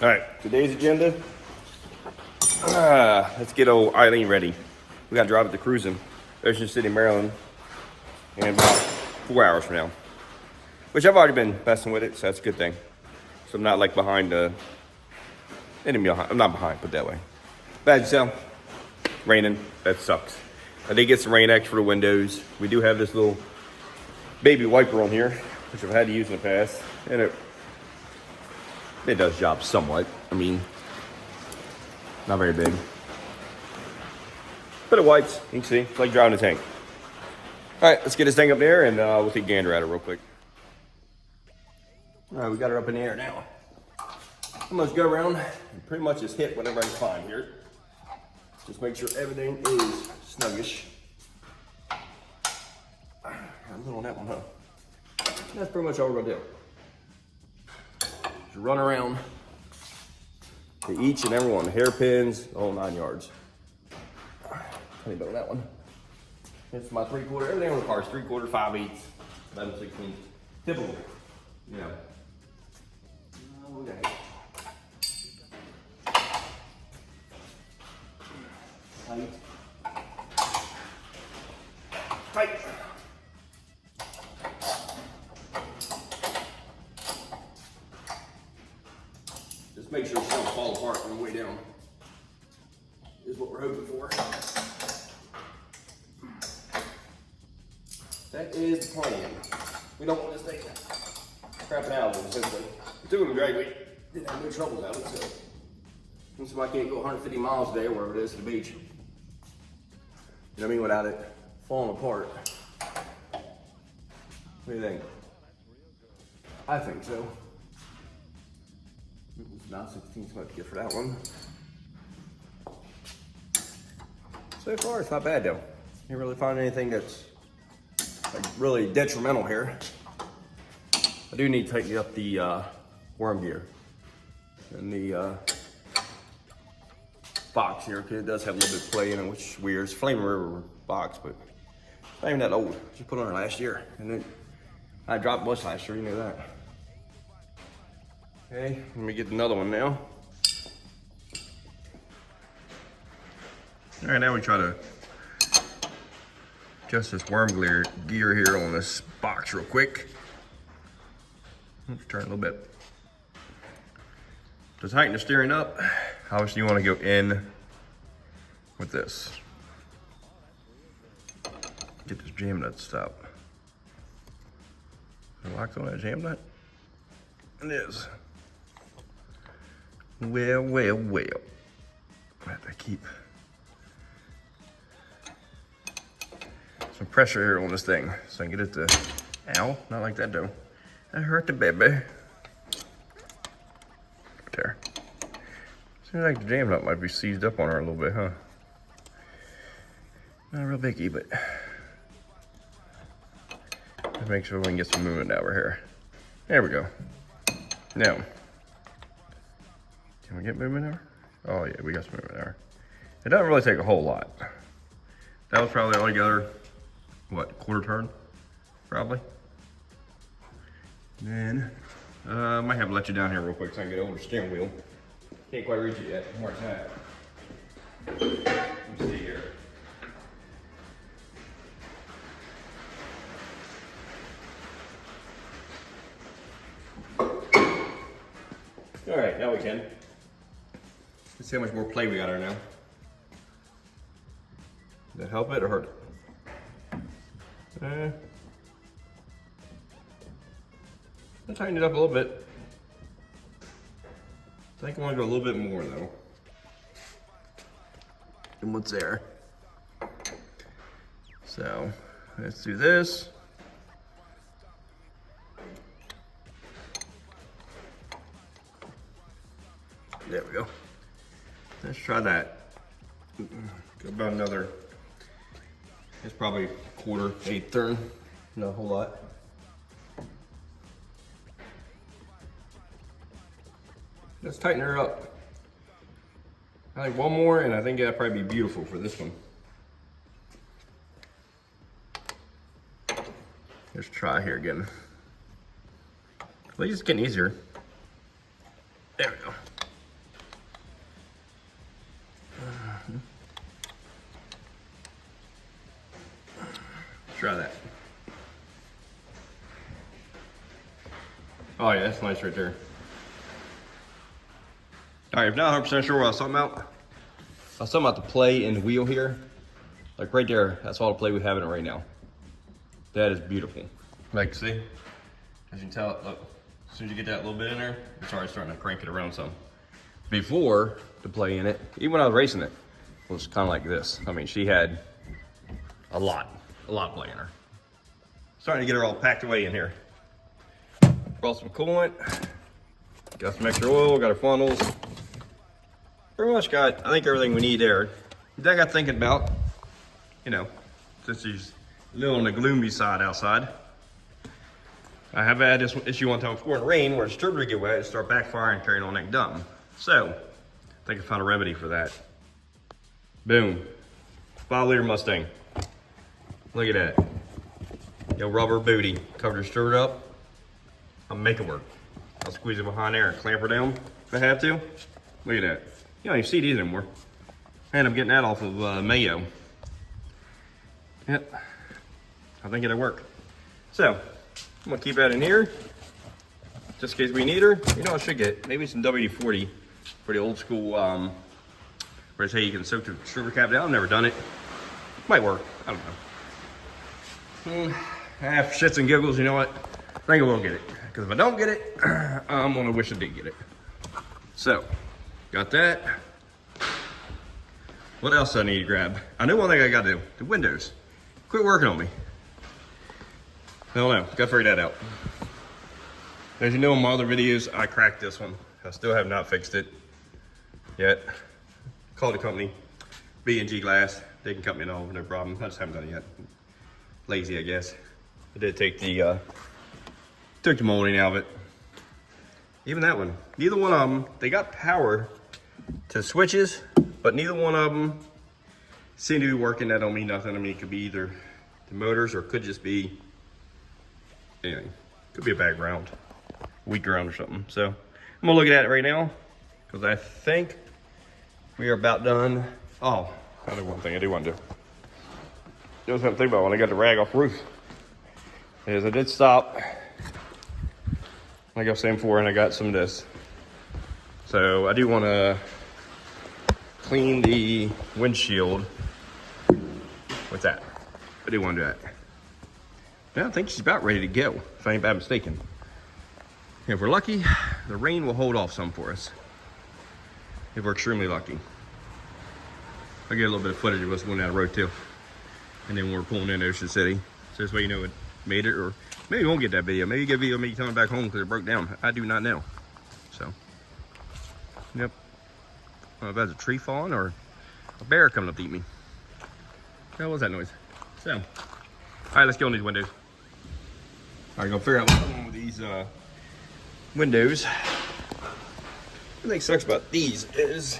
All right, today's agenda. Let's get old Eileen ready. We gotta drive it to cruisin, Ocean City, Maryland, in about 4 hours from now. Which I've already been messing with it, so that's a good thing. So I'm not like behind the. I'm not behind, put it that way. Bad yourself. Raining, that sucks. I did get some rain X for the windows. We do have this little baby wiper on here, which I've had to use in the past, and it does job somewhat. I mean, not very big. But it wipes, you can see, it's like driving a tank. All right, let's get this thing up there and we'll take a gander at it real quick. All right, we got her up in the air now. I'm gonna go around and pretty much just hit whatever I can find here. Just make sure everything is snuggish. A little on that one, huh? That's pretty much all we're gonna do. Just run around to each and every one, hairpins, the whole 9 yards. Tiny bit on that one. It's my 3/4, everything on the car is 3/4, 5/8, 11/16. Typical, you know. Okay. Tight. Tight. Just make sure it doesn't fall apart on the way down. Is what we're hoping for. That is the plan. We don't want this thing crapping out of it, essentially. We took it great. We didn't have no troubles out of it, so. And so I can't go 150 miles a day or wherever it is to the beach. You know what I mean? Without it falling apart. What do you think? I think so. It was not 16, so I have to get for that one. So far, it's not bad though. Can't really find anything that's like really detrimental here. I do need to tighten up the worm gear and the box here, because it does have a little bit of play in it, which is weird. It's Flame River box, but it's not even that old. Just put it on it last year, and then I dropped much last year. You know that. Okay, let me get another one now. All right, now we try to adjust this worm gear here on this box real quick. Let's turn a little bit. To tighten the steering up, obviously you want to go in with this. Get this jam nut stop. Is it locked on that jam nut? It is. Well. I have to keep some pressure here on this thing so I can get it to, ow, not like that though. That hurt the baby. There. Seems like the jam nut might be seized up on her a little bit, huh? Not real biggie, but let's make sure we can get some movement over here. There we go. Now, can we get movement over? Oh yeah, we got some movement over. It doesn't really take a whole lot. That was probably altogether, what, quarter turn? Probably. Then, I might have to let you down here real quick so I can get over the steering wheel. Can't quite reach it yet. Where's that? Let me see here. All right, now we can. Let's see how much more play we got her now. Did that help it or hurt it? I'll tighten it up a little bit. I think I want to go a little bit more though than what's there. So let's do this. There we go. Let's try that. Go about another, it's probably quarter, eighth turn. Not a whole lot. Let's tighten her up. I think one more, and I think that'd probably be beautiful for this one. Let's try here again. Well, it's getting easier. There we go. Try that. Oh yeah, that's nice right there. All right, if not 100% sure what I was talking about, I was talking about the play in the wheel here. Like right there, that's all the play we have in it right now. That is beautiful. Like, see? As you can tell, look, as soon as you get that little bit in there, it's already starting to crank it around some. Before the play in it, even when I was racing it, was kind of like this. I mean, she had a lot of play in her. Starting to get her all packed away in here. Brought some coolant, got some extra oil, got her funnels. Pretty much got, I think, everything we need there. Then I got thinking about, you know, since she's a little on the gloomy side outside, I have had this issue one time before in the rain where the distributor would get wet and start backfiring and carrying on like dumb. So, I think I found a remedy for that. Boom. 5-liter Mustang. Look at that. Yo, rubber booty. Cover the distributor up. I'll make it work. I'll squeeze it behind there and clamp her down if I have to. Look at that. You don't even see these anymore. And I'm getting that off of Mayo. Yep. I think it'll work. So, I'm gonna keep that in here. Just in case we need her. You know what I should get? Maybe some WD-40 for the old school, where they say you can soak the distributor cap down. I've never done it. Might work. I don't know. For shits and giggles, you know what? I think I will get it. Because if I don't get it, I'm gonna wish I did get it. So, got that. What else do I need to grab? I know one thing I gotta do. The windows. Quit working on me. I don't know. Gotta figure that out. As you know in my other videos, I cracked this one. I still have not fixed it yet. Called the company, B&G Glass. They can cut me an over, no problem. I just haven't done it yet. Lazy, I guess. I did take the molding out of it. Even that one. Neither one of them, they got power to switches, but neither one of them seem to be working. That don't mean nothing. I mean, it could be either the motors or it could just be anything. Could be a bad ground, weak ground or something. So I'm gonna look at it right now because I think we are about done. Oh, I know one thing I do want to do. I was gonna think about when I got the rag off the roof. Is I did stop, like I was saying before, and I got some of this. So I do want to clean the windshield with that. I do want to do that. Yeah, I think she's about ready to go, if I ain't bad mistaken. If we're lucky, the rain will hold off some for us. If we're extremely lucky. I'll get a little bit of footage of us going down the road too. And then when we're pulling into Ocean City. So this way you know it made it, or maybe we won't get that video. Maybe you get a video of me coming back home because it broke down. I do not know. So, yep. I don't know if that's a tree falling or a bear coming up to eat me. What was that noise? So, all right, let's go on these windows. All right, gonna figure out what's going on with these windows. The thing sucks about these is,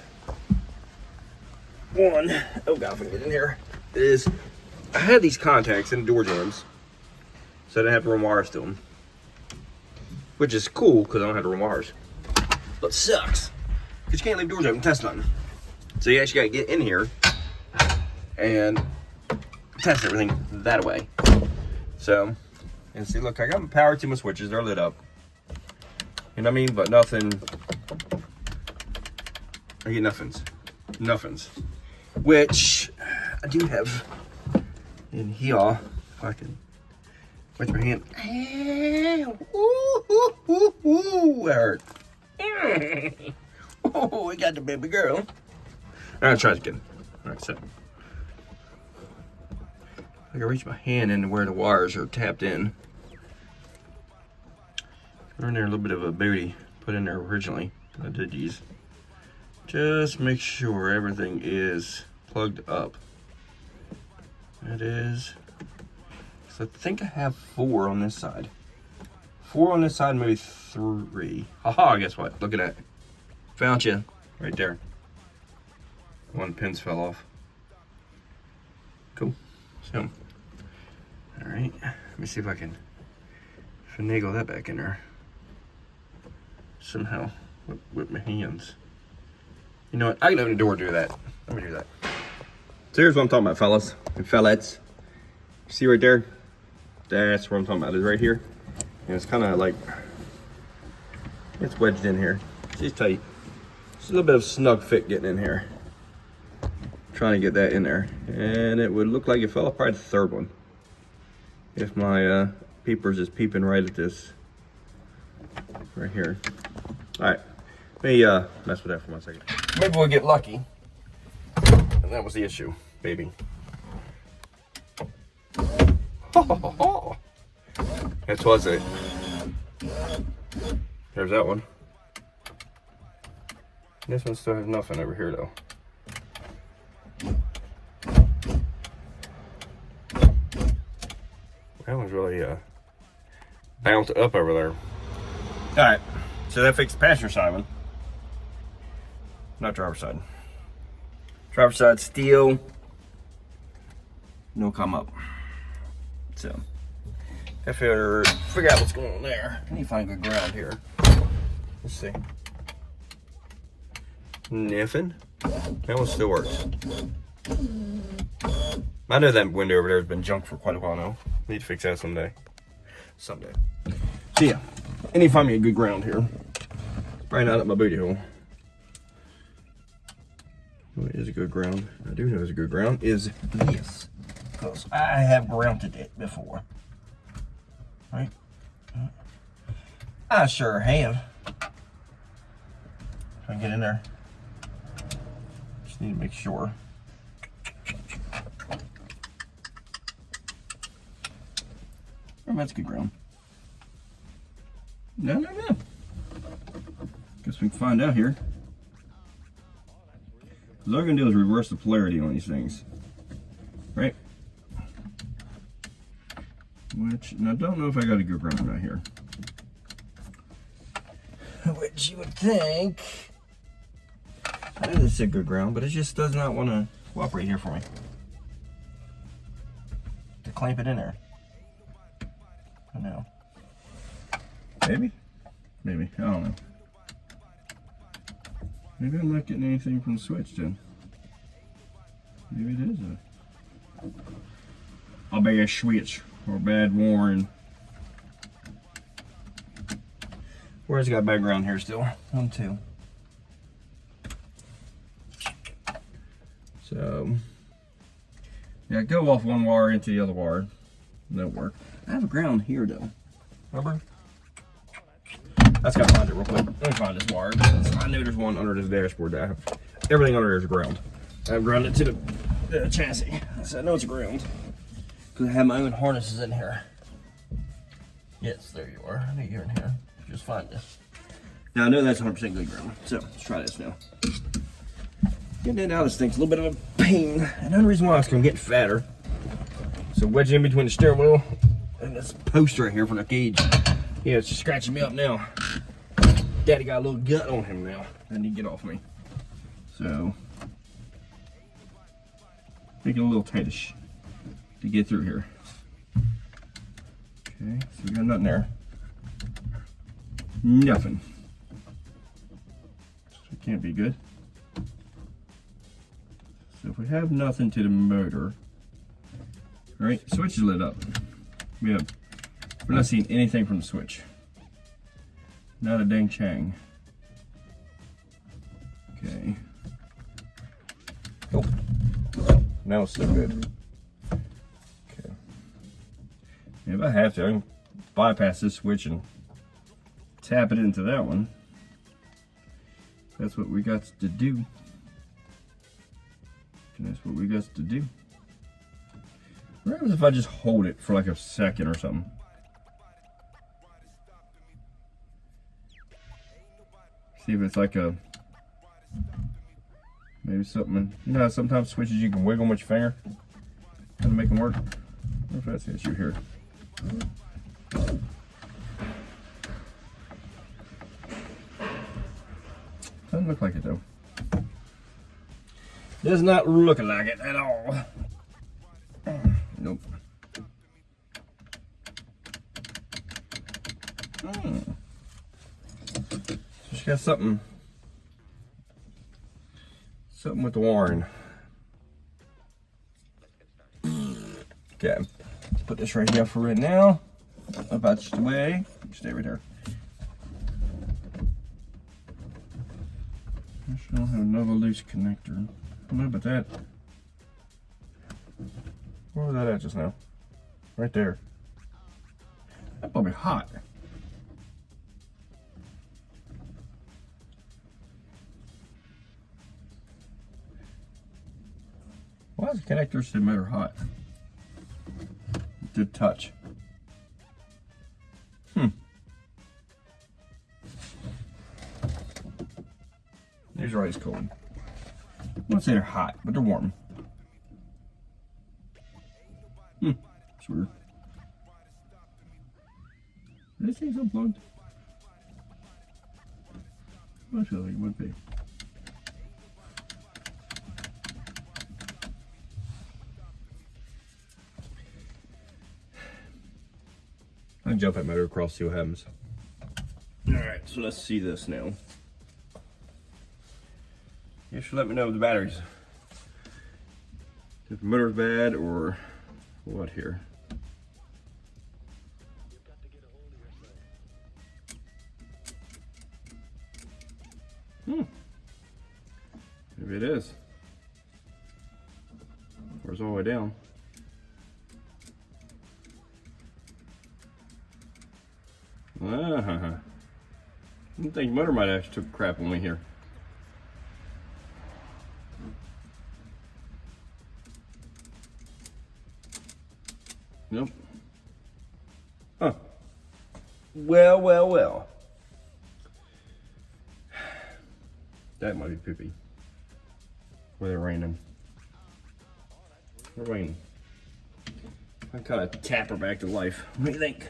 one, oh God, if I can get in here, is I had these contacts in the door jambs, so I didn't have to run wires to them. Which is cool, because I don't have to run wires. But sucks, because you can't leave doors open and test nothing. So you actually gotta get in here and test everything that way. So, and see, look, I got power to my switches, they're lit up. You know what I mean? But nothing, I get nothings. Which I do have in here, if I can wet my hand. That hurt. Oh, we got the baby girl. All right, try it again. All right, so I can reach my hand into where the wires are tapped in. Put in there a little bit of a booty put in there originally. I did use. Just make sure everything is plugged up. It is. So I think I have 4 on this side. 4 on this side, maybe 3. Haha, guess what? Look at that. Found you. Right there. One pins fell off. Cool. So, alright. Let me see if I can finagle that back in there. Somehow. With my hands. You know what? I can open the door and do that. Let me do that. So here's what I'm talking about, fellas and fellettes. See right there? That's what I'm talking about, is right here. And it's kind of like, it's wedged in here. She's tight. It's a little bit of snug fit getting in here. Trying to get that in there. And it would look like it fell off probably the third one. If my peepers is peeping right at this. Right here. All right, let me mess with that for 1 second. Maybe we'll get lucky. And that was the issue, baby. That was it. There's that one. This one still has nothing over here though. That one's really bounced up over there. All right, so that fixed the passenger side one. Not driver's side. Driver's side steel. No come up. So, I figure out what's going on there. I need to find good ground here. Let's see. Nothing. That one still works. I know that window over there has been junk for quite a while now. Need to fix that someday. Someday. So yeah, I need to find me a good ground here. Probably not up my booty hole. What is a good ground? I do know is a good ground is this. Because I have grounded it before. Right? I sure have. If I can get in there. Just need to make sure. Oh, that's good ground. No. Guess we can find out here. Because all I'm going to do is reverse the polarity on these things. Right? Which, and I don't know if I got a good ground right here. Which you would think. I know this is a good ground, but it just does not want to cooperate here for me. To clamp it in there. I know. Maybe? Maybe. I don't know. Maybe I'm not getting anything from the switch then. Maybe it is a bad switch or a bad warren. Where's it got background here still? 1, 2. So, yeah, go off one wire into the other wire. That'll work. I have a ground here though. Remember? Let's go find it real quick. Let me find this wire. I know there's one under this dashboard that I have. Everything under there is ground. I've grounded to the chassis. So I know it's ground. Because I have my own harnesses in here. Yes, there you are. I knew you were in here. Just find this. Now I know that's 100% good ground. So let's try this now. Getting it out of this thing's a little bit of a pain. And the only reason why is because I'm getting fatter. So wedging in between the steering wheel and this post right here from the cage. Yeah, it's just scratching me up now. Daddy got a little gut on him now. I need to get off me. So, make it a little tightish to get through here. Okay, so we got nothing there. Nothing. So it can't be good. So if we have nothing to the motor, all right, switch is lit up. We're not seeing anything from the switch. Not a dang chang. Okay. Oh, now it's still good. Okay. If I have to, I can bypass this switch and tap it into that one. That's what we got to do. And that's what we got to do. What happens if I just hold it for like a second or something? See if it's like a, maybe something, you know how sometimes switches you can wiggle with your finger to make them work? I wonder if that's the issue here. Doesn't look like it though. Does not look like it at all. Nope. She got something with the warren. Okay. put this right here for right now. About just away. Stay right there. I should have another loose connector. I don't know about that. Where was that at just now? Right there. That's probably hot. Why is the connector to the motor hot? Good touch. These are ice cold. I wouldn't say they're hot, but they're warm. It's weird. This thing's unplugged. I feel like it would be. I can jump that motor across, see what happens. Alright, so let's see this now. You should let me know if the batteries, if the motor's bad or what here. Maybe it is. Or it's all the way down. I think the motor might have actually took crap on me here. Nope. Huh. Well. That might be poopy. Where they're raining. They're raining. I kind of tap her back to life. What do you think?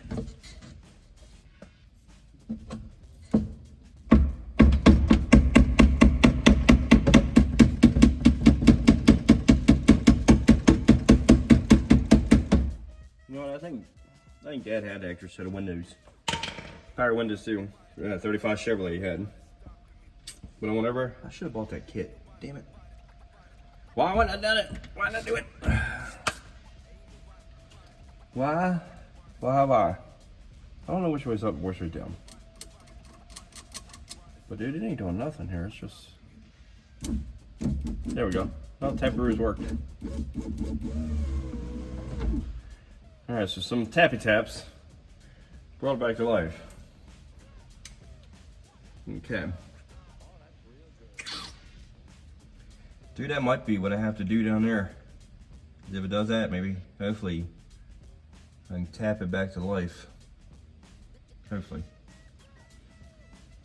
I think Dad had an extra set of windows. Power windows too. Yeah, 35 Chevrolet he had. But I should have bought that kit. Damn it. Why wouldn't I have done it? Why not do it? Why? I don't know which way's up and which way's down. But dude, it ain't doing nothing here. It's just... There we go. Oh, taparoo's worked. Alright, so some tappy taps brought it back to life. Okay. Dude, that might be what I have to do down there. If it does that, maybe, hopefully, I can tap it back to life. Hopefully.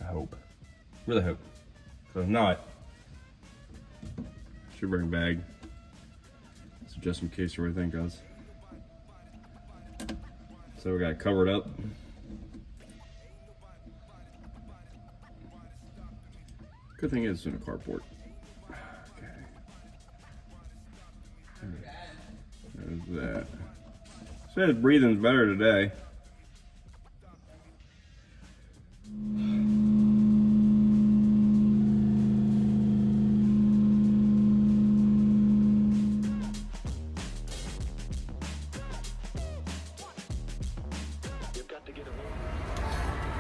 I hope. Really hope. So if not, should bring a bag. So just in case everything goes. So we got it covered up. Good thing it's in a carport. Okay. There's that. Says breathing's better today.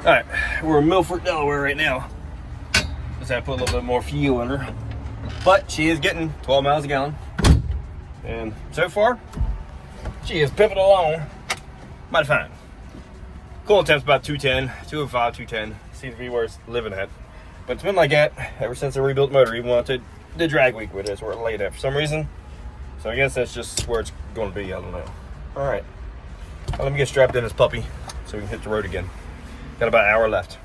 Alright, we're in Milford, Delaware right now. Just had to put a little bit more fuel in her. But she is getting 12 miles a gallon. And so far, she is pimping along mighty fine. Coolant temp's about 210, 205, 210. Seems to be where it's living at. But it's been like that ever since I rebuilt the motor, even when I did the drag week with it. That's where it laid at for some reason. So I guess that's just where it's going to be, I don't know. Alright, well, let me get strapped in this puppy so we can hit the road again. Got about an hour left.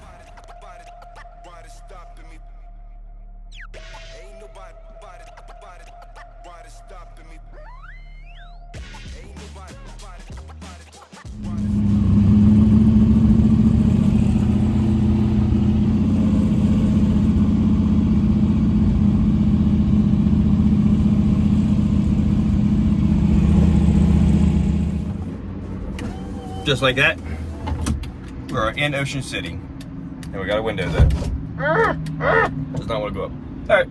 Just like that, we're in Ocean City, and we got a window there. Does not want to go up. All right,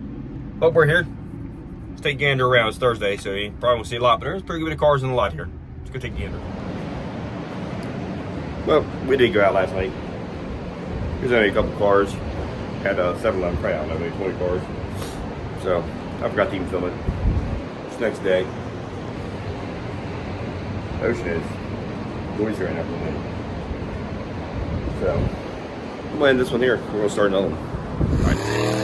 but we're here. Let's take a gander around. It's Thursday, so you probably won't see a lot, but there's a pretty good bit of cars in the lot here. Let's go take a gander. Well, we did go out last night. There's only a couple cars. Had a 7-Eleven crowd, I don't know, maybe 20 cars. So, I forgot to even film it. It's the next day. The ocean is noisy right now for the night. So, I'm gonna end this one here. We're gonna start another one. All right.